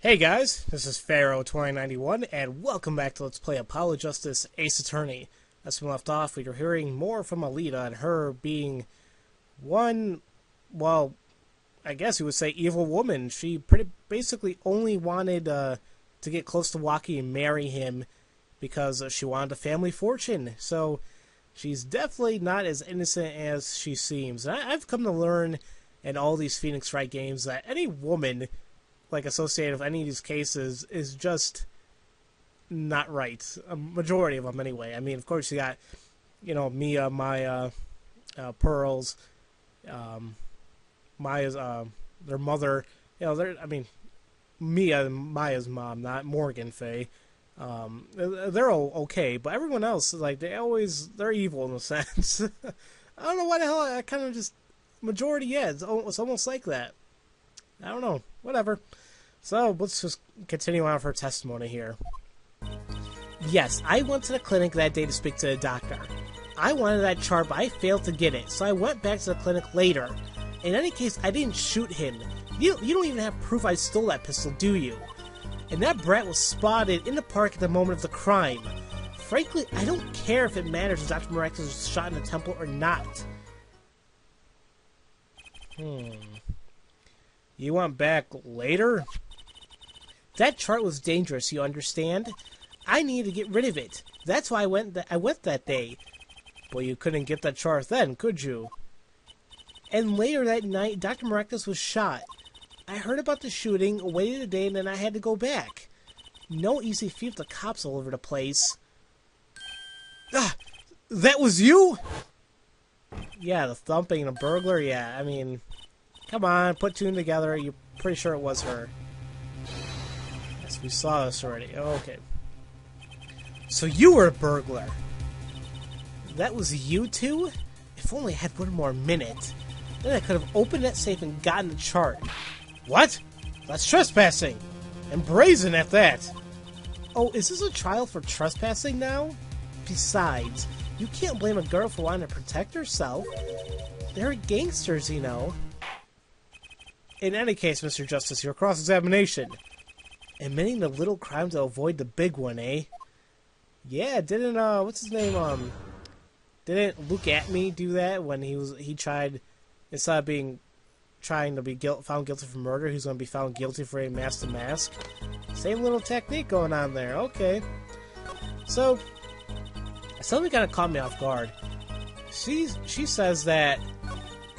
Hey guys, this is Pharaoh 2091, and welcome back to Let's Play Apollo Justice Ace Attorney. As we left off, we were hearing more from Alita and her being one, well, I guess you would say evil woman. She basically only wanted to get close to Waki and marry him because she wanted a family fortune. So she's definitely not as innocent as she seems. And I've come to learn in all these Phoenix Wright games that any woman associated with any of these cases is just not right. A majority of them, anyway. I mean, of course, you got, Mia, Maya, Pearls, Maya's, their mother. Mia and Maya's mom, not Morgan Faye. They're all okay, but everyone else, they're evil in a sense. I don't know why the hell I kind of just, majority, yeah, it's almost like that. I don't know. Whatever. So, let's just continue on with her testimony here. Yes, I went to the clinic that day to speak to the doctor. I wanted that chart, but I failed to get it, so I went back to the clinic later. In any case, I didn't shoot him. You don't even have proof I stole that pistol, do you? And that brat was spotted in the park at the moment of the crime. Frankly, I don't care if it matters if Dr. Miraculous was shot in the temple or not. You went back later? That chart was dangerous, you understand? I needed to get rid of it. That's why I went that day. Well, you couldn't get that chart then, could you? And later that night, Dr. Miraculous was shot. I heard about the shooting, waited a day, and then I had to go back. No easy feat with the cops all over the place. Ah! That was you?! Yeah, the thumping and a burglar, yeah, I mean... Come on, put two together. You're pretty sure it was her. Yes, we saw this already. Oh, okay. So you were a burglar. That was you two? If only I had one more minute. Then I could have opened that safe and gotten the chart. What? That's trespassing. And brazen at that. Oh, is this a trial for trespassing now? Besides, you can't blame a girl for wanting to protect herself. They're gangsters, you know. In any case, Mr. Justice, your cross-examination. Admitting the little crime to avoid the big one, eh? Yeah, didn't, what's his name, didn't Look At Me do that when he tried, instead of trying to be found guilty for murder, he's going to be found guilty for a mask-to-mask? Same little technique going on there, okay. So, something kind of caught me off guard. She says that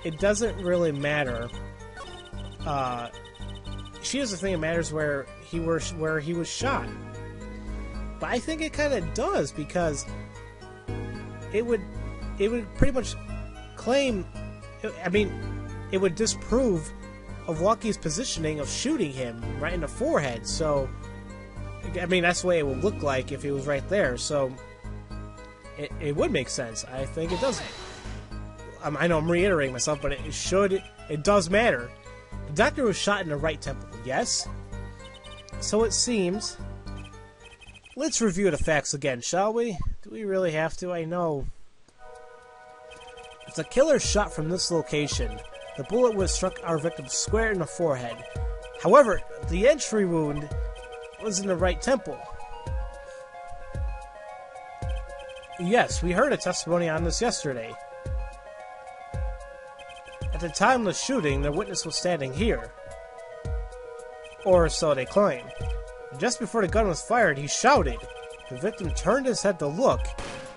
it doesn't really matter. She doesn't think it matters where he was shot. But I think it kind of does, because it would pretty much claim, I mean, it would disprove of Waki's positioning of shooting him right in the forehead. So, I mean, that's the way it would look like if he was right there. So, it would make sense. I think it does. I know I'm reiterating myself, but it does matter. The doctor was shot in the right temple, yes? So it seems. Let's review the facts again, shall we? Do we really have to? I know. If the killer shot from this location, the bullet would have struck our victim square in the forehead. However, the entry wound was in the right temple. Yes, we heard a testimony on this yesterday. At the time of the shooting, the witness was standing here. Or so they claim. Just before the gun was fired, he shouted. The victim turned his head to look,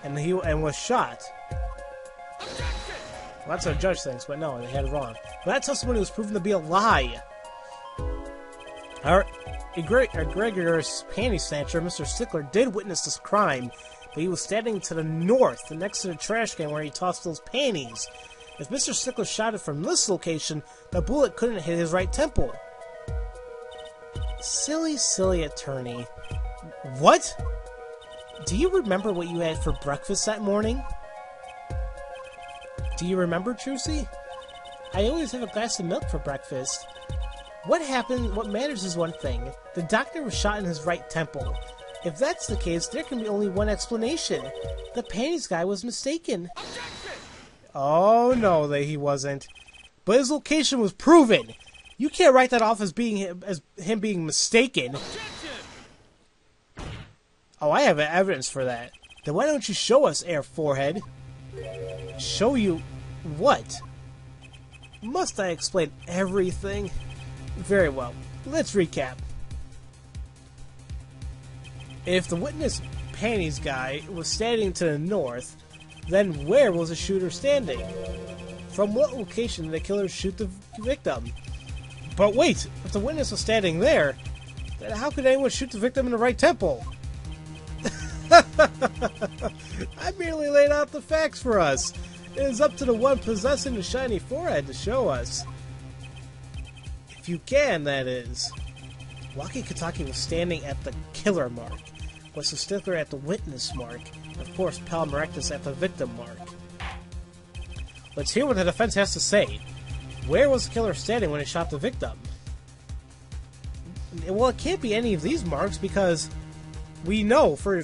and was shot. Well, that's what the judge thinks, but no, they had it wrong. But that testimony was proven to be a lie. Our egregious panty snatcher, Mr. Stickler, did witness this crime, but he was standing to the north, next to the trash can where he tossed those panties. If Mr. Stickler shot it from this location, the bullet couldn't hit his right temple. Silly, silly attorney. What? Do you remember what you had for breakfast that morning? Do you remember, Trucy? I always have a glass of milk for breakfast. What happened? What matters is one thing. The doctor was shot in his right temple. If that's the case, there can be only one explanation. The panties guy was mistaken. Oh, no, he wasn't. But his location was proven. You can't write that off as him being mistaken. Oh, I have evidence for that. Then why don't you show us, Air Forehead? Show you what? Must I explain everything? Very well. Let's recap. If the witness panties guy was standing to the north, then where was the shooter standing? From what location did the killer shoot the victim? But wait, if the witness was standing there, then how could anyone shoot the victim in the right temple? I merely laid out the facts for us. It is up to the one possessing the shiny forehead to show us. If you can, that is. Waki Kataki was standing at the killer mark, was the stickler at the witness mark, and of course Pal Maractus at the victim mark. Let's hear what the defense has to say. Where was the killer standing when he shot the victim? Well, it can't be any of these marks because we know for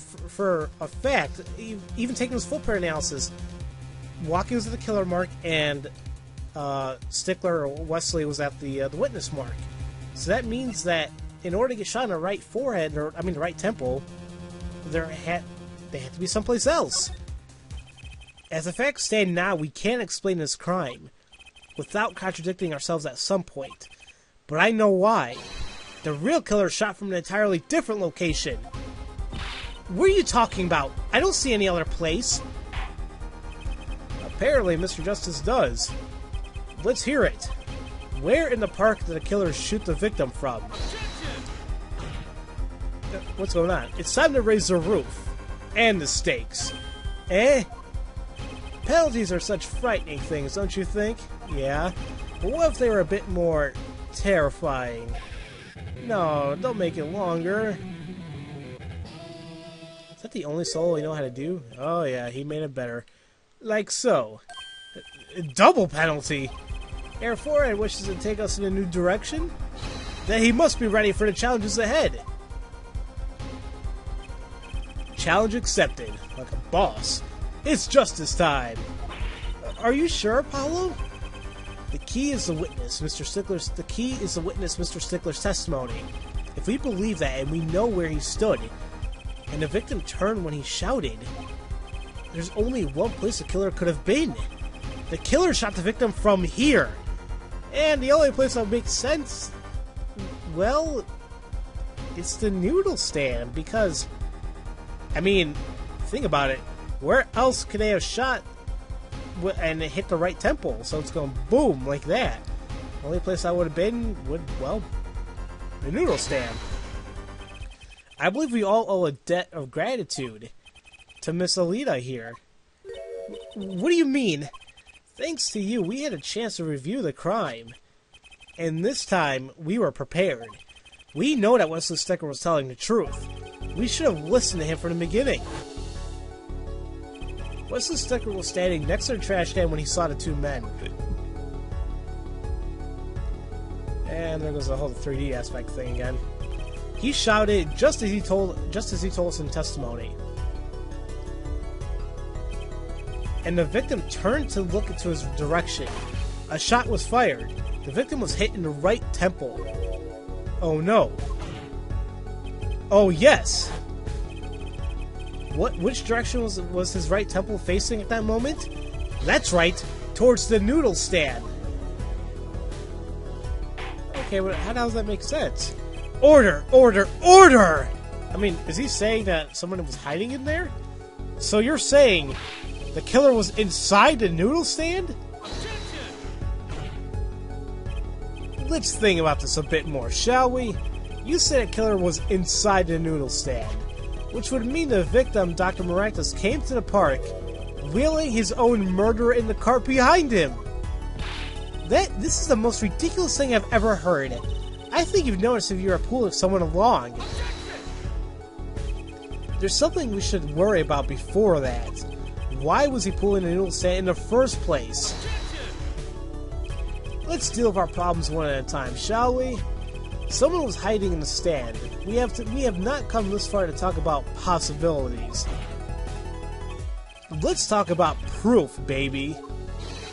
a fact, even taking his footprint analysis, Waki was at the killer mark and Stickler or Wesley was at the witness mark. So that means that in order to get shot in the right forehead, or I mean the right temple, they had to be someplace else. As the facts stand now, we can't explain this crime without contradicting ourselves at some point. But I know why. The real killer shot from an entirely different location. What are you talking about? I don't see any other place. Apparently, Mr. Justice does. Let's hear it. Where in the park did the killer shoot the victim from? What's going on? It's time to raise the roof. And the stakes. Eh? Penalties are such frightening things, don't you think? Yeah. But what if they were a bit more terrifying? No, don't make it longer. Is that the only solo you know how to do? Oh yeah, he made it better. Like so. Double penalty! Air Forehead wishes to take us in a new direction? Then he must be ready for the challenges ahead. Challenge accepted. Like a boss. It's justice time. Are you sure, Apollo? The key is the witness, Mr. Stickler's. The key is the witness, Mr. Stickler's testimony. If we believe that and we know where he stood, and the victim turned when he shouted, there's only one place the killer could have been. The killer shot the victim from here. And the only place that would make sense, well, it's the noodle stand, because, I mean, think about it. Where else could they have shot and it hit the right temple? So it's going boom like that. The only place I would have been would, well, the noodle stand. I believe we all owe a debt of gratitude to Miss Alita here. What do you mean? Thanks to you, we had a chance to review the crime. And this time, we were prepared. We know that Wesley Sticker was telling the truth. We should have listened to him from the beginning. Wesley Sticker was standing next to the trash can when he saw the two men. And there goes the whole 3D aspect thing again. He shouted just as he told us in testimony. And the victim turned to look into his direction. A shot was fired. The victim was hit in the right temple. Oh no. Oh yes. Which direction was his right temple facing at that moment? That's right, towards the noodle stand. Okay, but how does that make sense? Order! Order! Order! I mean, is he saying that someone was hiding in there? So you're saying the killer was inside the noodle stand? Let's think about this a bit more, shall we? You said the killer was inside the noodle stand, which would mean the victim, Dr. Maractus, came to the park wheeling his own murderer in the cart behind him. This is the most ridiculous thing I've ever heard. I think you've noticed if you're pulling someone along. There's something we should worry about before that. Why was he pulling the noodle stand in the first place? Let's deal with our problems one at a time, shall we? Someone was hiding in the stand. We have not come this far to talk about possibilities. Let's talk about proof, baby.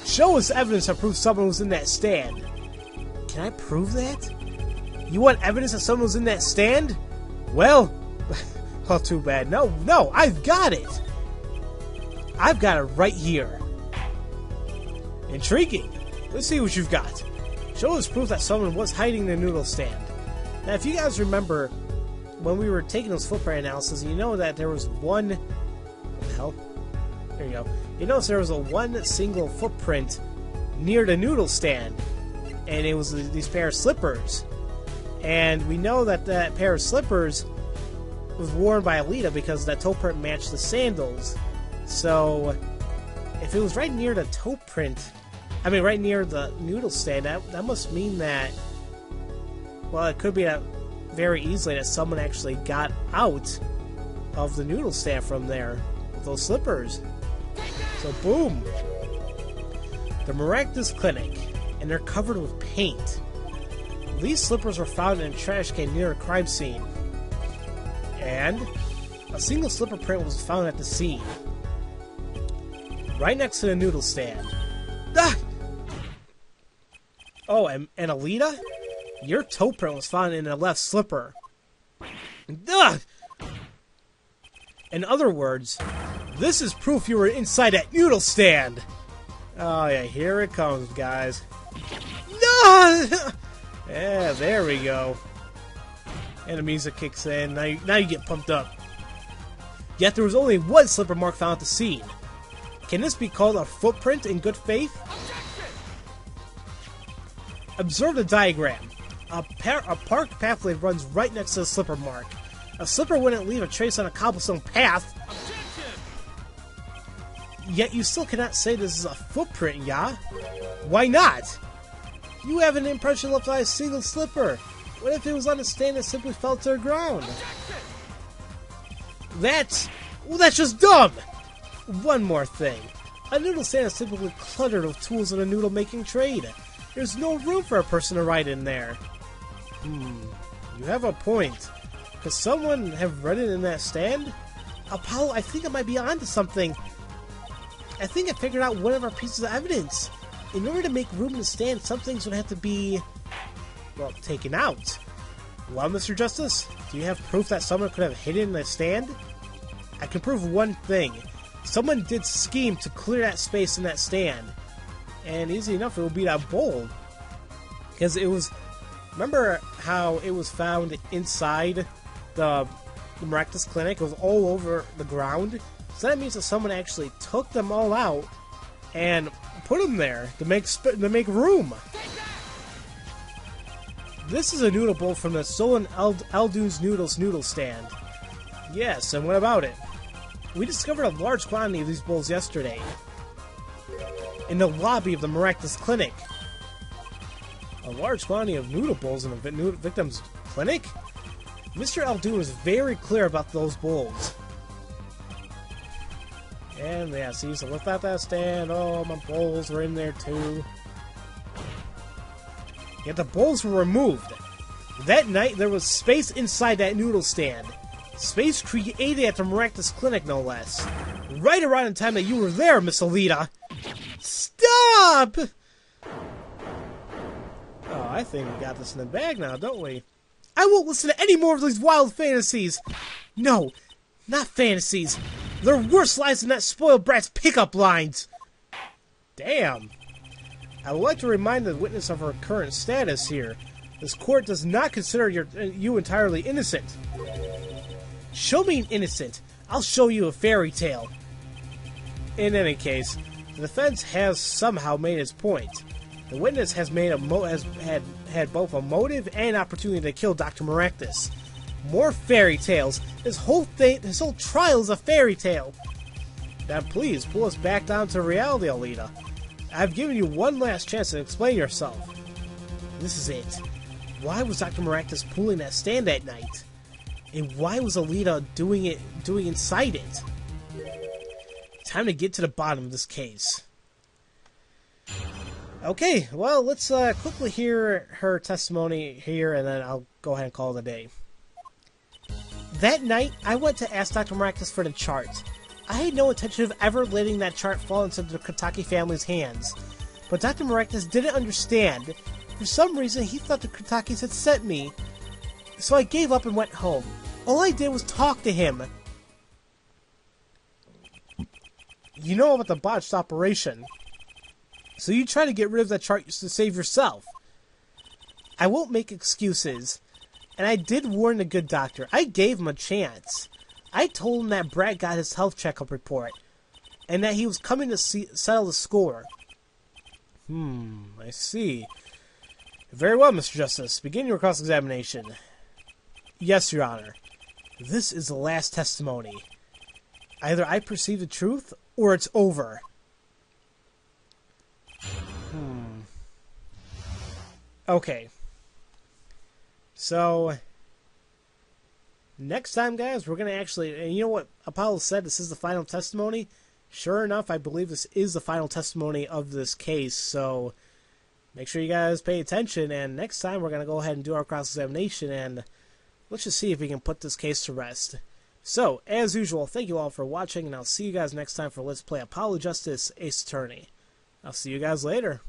Show us evidence to prove someone was in that stand. Can I prove that? You want evidence that someone was in that stand? Well, oh, too bad. No, I've got it. I've got it right here. Intriguing. Let's see what you've got. Show us proof that someone was hiding in the noodle stand. Now, if you guys remember, when we were taking those footprint analysis, you know that there was one... What the hell? There you go. You notice there was a one single footprint near the noodle stand. And it was these pair of slippers. And we know that that pair of slippers was worn by Alita because that toe print matched the sandals. So, if it was right near the toe print... I mean, right near the noodle stand, that must mean that... Well, it could be that very easily that someone actually got out of the noodle stand from there with those slippers. So, boom! The Miraculous Clinic, and they're covered with paint. These slippers were found in a trash can near a crime scene. And a single slipper print was found at the scene. Right next to the noodle stand. Ah! Oh, and Alita? Your toe print was found in the left slipper. Ugh! In other words, this is proof you were inside that noodle stand! Oh yeah, here it comes, guys. No! Yeah, there we go. And the music kicks in. Now you get pumped up. Yet there was only one slipper mark found at the scene. Can this be called a footprint in good faith? Observe the diagram. A parked pathway runs right next to the slipper mark. A slipper wouldn't leave a trace on a cobblestone path. Yet you still cannot say this is a footprint, yeah? Why not? You have an impression left by a single slipper. What if it was on a stand that simply fell to the ground? That's just dumb! One more thing. A noodle stand is typically cluttered with tools in a noodle making trade. There's no room for a person to ride in there. You have a point. Could someone have read it in that stand? Apollo, I think I might be onto something. I think I figured out one of our pieces of evidence. In order to make room in the stand, some things would have to be, well, taken out. Well, Mr. Justice, do you have proof that someone could have hidden in the stand? I can prove one thing. Someone did scheme to clear that space in that stand. And easy enough, it will be that bowl. Because it was... Remember how it was found inside the Miraculous Clinic? It was all over the ground. So that means that someone actually took them all out and put them there to make room. This is a noodle bowl from the stolen Eldune's Noodles noodle stand. Yes, and what about it? We discovered a large quantity of these bowls yesterday in the lobby of the Miraculous Clinic. A large quantity of noodle bowls in the victim's clinic? Mr. Eldune was very clear about those bowls. And yeah, see, so without that stand, oh, my bowls were in there too. Yet the bowls were removed. That night, there was space inside that noodle stand. Space created at the Miraculous Clinic, no less. Right around the time that you were there, Miss Alita. Stop! Oh, I think we got this in the bag now, don't we? I won't listen to any more of these wild fantasies. No, not fantasies. They're worse lies than that spoiled brat's pickup lines. Damn. I would like to remind the witness of her current status here. This court does not consider you entirely innocent. Show me an innocent. I'll show you a fairy tale. In any case, the defense has somehow made its point. The witness has made had both a motive and opportunity to kill Dr. Miraculous. More fairy tales. This whole trial is a fairy tale. Now please, pull us back down to reality, Alita. I've given you one last chance to explain yourself. This is it. Why was Dr. Miraculous pulling that stand that night? And why was Alita doing inside it? Time to get to the bottom of this case. Okay, well, let's quickly hear her testimony here, and then I'll go ahead and call it a day. That night, I went to ask Dr. Miraculous for the chart. I had no intention of ever letting that chart fall into the Kataki family's hands. But Dr. Miraculous didn't understand. For some reason, he thought the Kritakis had sent me. So I gave up and went home. All I did was talk to him. You know about the botched operation. So you try to get rid of that chart to save yourself. I won't make excuses. And I did warn the good doctor. I gave him a chance. I told him that Brad got his health checkup report. And that he was coming to settle the score. I see. Very well, Mr. Justice. Begin your cross-examination. Yes, Your Honor. This is the last testimony. Either I perceive the truth, or it's over. Okay. So, next time, guys, we're going to actually... And you know what Apollo said? This is the final testimony. Sure enough, I believe this is the final testimony of this case. So, make sure you guys pay attention. And next time, we're going to go ahead and do our cross-examination. And let's just see if we can put this case to rest. So, as usual, thank you all for watching. And I'll see you guys next time for Let's Play Apollo Justice Ace Attorney. I'll see you guys later.